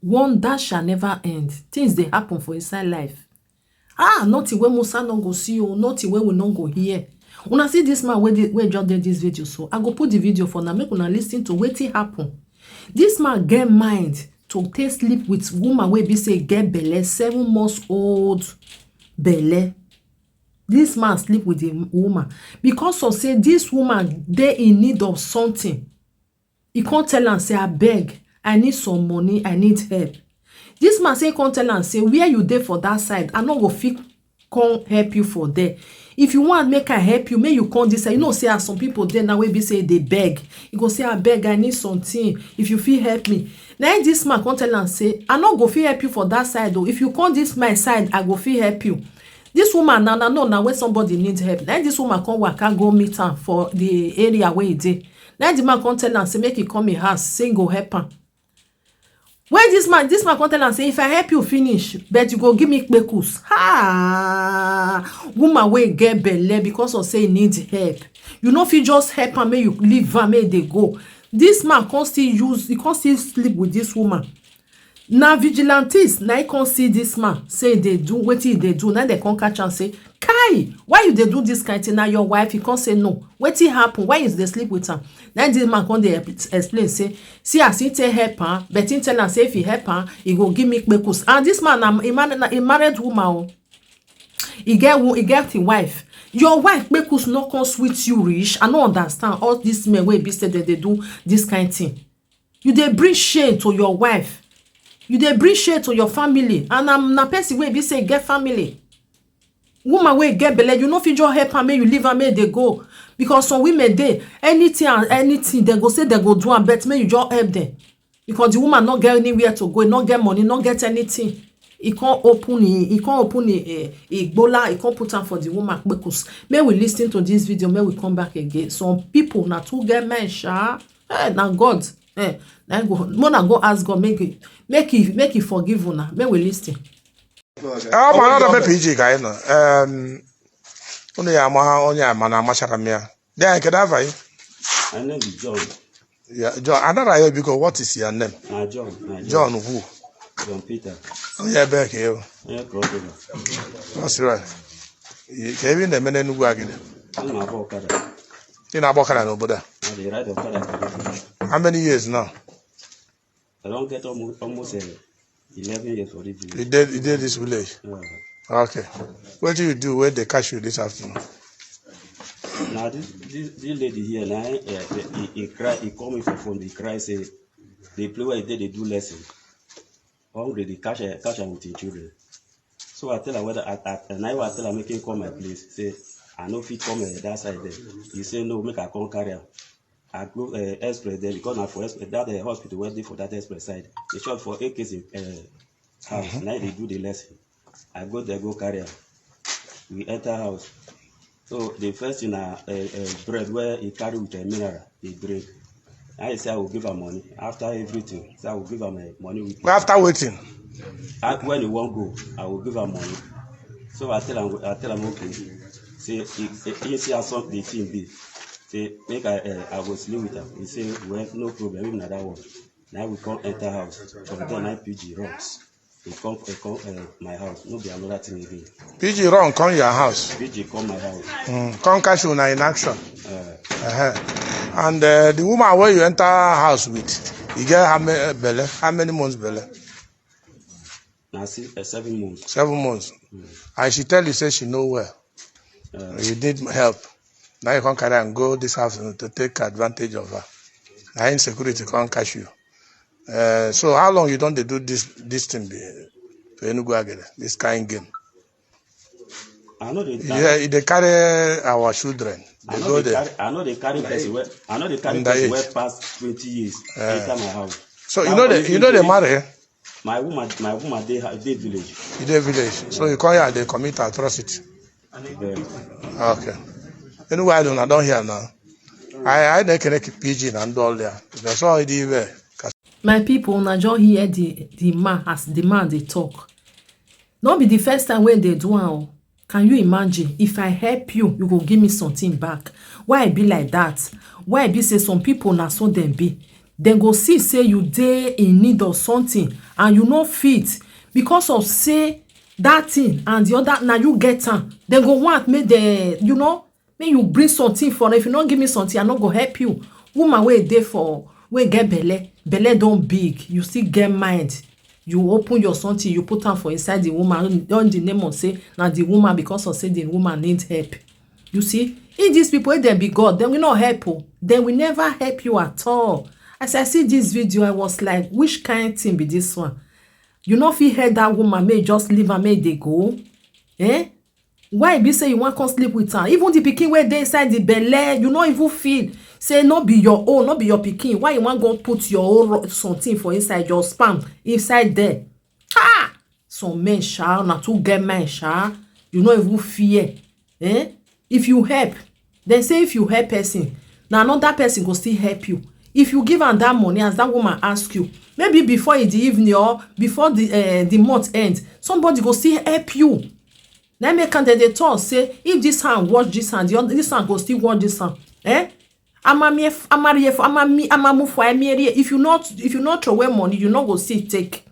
Wonder shall never end. Things they happen for inside life. Nothing when Musa no go see you, nothing when we no go hear. Una see this man where just did this video, so I go put the video for now. Make una listen to wetin happen. This man get mind to take sleep with woman wey be say get belle, 7 months old belle. This man sleep with a woman because of say this woman dey in need of something. He can't tell am say abeg, I need some money, I need help. This man say can't tell am say where you dey for that side, I no go fit come help you for there. If you want make I help you, may you come this side. You know say as some people there now wey be say they beg. You go say abeg, I need something. If you fit help me. Now this man can't tell am say I no go fit help you for that side though. If you come this my side, I go fit help you. This woman now when somebody needs help. Now this woman come waka go meet am for the area where he dey. Now the man can't tell am say make he come in house, say go help am. When this man come tell am say if I help you finish, but you go give me kpekus. Woman wey get belle because of say he needs help. You know if you just help am, make you leave am, make they go. This man can't still sleep with this woman. Now vigilantes, now you can't see this man say they do wetin they do. Now they can't catch and say, Kai, why you they do this kind of thing? Now your wife, you can't say no. Wetin happen? Why is they sleep with her? Now this man can't they explain say, see as he tell help her, but he tell her say if he help her, he go give me kpekus. And this man, a married woman, he get a wife. Your wife kpekus no come sweet you rich. I don't understand all this men wey be said that they do this kind of thing. You they bring shame to your wife. You dey bring shame to your family, and I'm na person wey be say get family. Woman wey get belle, you no fit just help am, make you leave am, make they go. Because some women dey anything they go say they go do am, but make you just help them. Because the woman not get anywhere to go, not get money, not get anything. He can't open a bola, he can't put am for the woman. Because may we listen to this video, may we come back again. Some people na too get men sha. Na God. Mona go ask God make he forgive una. May we listen. Another PG guy no. Only mana mashakamia. Then can have I? My name is John. Yeah, John. Another because what is your name? John. John who? John Peter. Oh yeah, back here. Yeah, brother. That's right. Kevin the men who are getting. I'm a Okada. In Abokana no Buddha. I dey ride Okada. How many years now? I don't get almost 11 years for this village. You did this village? Okay. What do you do when they catch you this afternoon? Now this lady here, now he cry, he call me for phone, he cry, say they play where they do lesson. Hungry, they catch her with the children. So I tell her whether I tell her make him come my place. Say I know if he come that side there. He say no, make I come carry her. I go express there because now for express that hospital where they for that express side. They shot for 8 cases house. Now they do the lesson. I go there, go carry her. We enter house. So the first thing bread where he carry with a mineral, he drink. I say I will give her money after everything. So I will give her my money. After waiting. When he won't go, I will give her money. So I tell him okay. Say he see how some the thing be. Say make I will sleep with her. He say well no problem even that one. Now we come enter house. From then I PG runs. He come my house. No be another thing again. PG run come your house. PG come my house. Come catch you now in action. And the woman where you enter house with, you get how many months belle? Now 7 months. 7 months. And she tell you say she know well. You need help. Now you can carry and go this house to take advantage of her. Now insecurity can't catch you. So how long you don't do this thing to Enugu again? This kind of game. I know they carry our children. They go there. I know they carry person where past 20 years enter my house. So you know they marry. My woman they village. You dey village. So you come here they commit atrocity. Okay. Anyway, I don't hear now. I don't connect PG and all there. That's all I did. My people, na just hear the man as the man they talk. Not be the first time when they do am. Can you imagine if I help you, you go give me something back? Why I be like that? Why I be say some people na so them be? dem go see say you dey in need of something and you no fit because of say that thing and the other na you get am. Dem go want make dem make you bring something for them. If you no give me something, I no go help you. Woman wey dey for wey get belle don big, you still get mind. You open your something, you put am for inside the woman on the name of say na the woman because of say the woman need help. You see, if these people, if dem be God, dem will not help you. Dem will never help you at all. As I see this video, I was like, which kind thing be this one? You no fit help that woman, may just leave her, may they go. Why be say you want come sleep with her? Even the pikin wey dey inside the belle, you no even feel say no be your own, no be your pikin. Why you want go put your own something for inside your sperm inside there? Ha! Some men sha, na too get men sha. You no even fear. If you help, then say if you help person, na another person go still help you. If you give am that money as that woman ask you, maybe before in the evening or before the month end, somebody go still help you. Now make am dey talk say if this hand watch this hand, the other this hand go still watch this hand. If you not throw away money, you not go see take.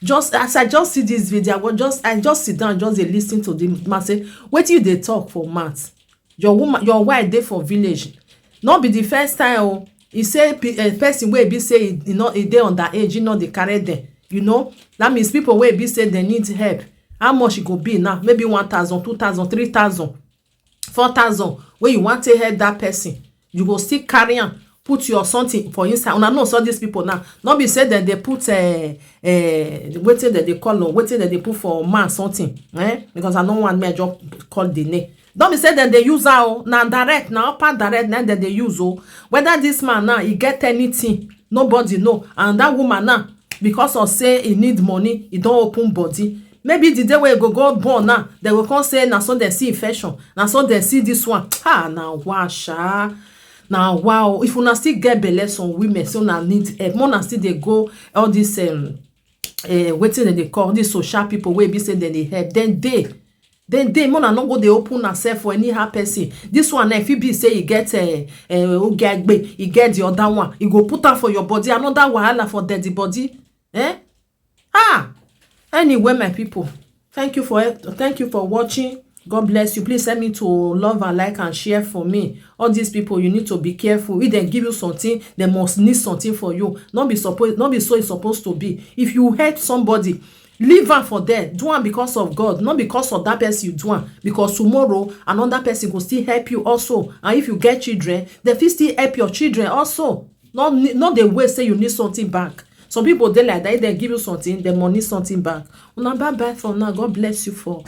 Just as I just see this video, I just sit down, just dey listen to the man say, wetin you dey talk for mouth? Your wife dey for village. Not be the first time. Oh, he say person wey be say he dey underage, he no dey carry them. You know that means people wey be say they need help. How much it go be now? Maybe 1,000, 2,000, 3,000, 4,000. When you want to help that person, you go still carry am, put your something for inside. Una know so these people now. Not be say that they put wetin that they call wetin that they put for man something. Because I don't want me just call the name. Don't be say that they use now direct, now upper direct, now that they use whether this man now he get anything, nobody know. And that woman now, because of say he need money, he don't open body. Maybe the day where you go born now, they will come say, now so they see infection. Now so they see this one. Now wow, sha. Now wow. If you not still get belle, some women, so now need help. More now still they go, all this, waiting that they call, these social people, where be say that they help. Then they more not go, they open herself for any happy person. This one, if you be say you get, you get the other one, you go put her for your body, another wahala for dead body. Anyway, my people, thank you for watching. God bless you. Please send me to love and like and share for me. All these people, you need to be careful. If they give you something, they must need something for you. Not be so it's supposed to be. If you hurt somebody, leave am for them. Do am because of God, not because of that person you do am. Because tomorrow another person will still help you also. And if you get children, they will still help your children also. Not the way say you need something back. Some people they like that. If they give you something, they money something back. Bye bye for now. God bless you for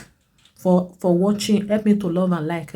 watching. Help me to love and like.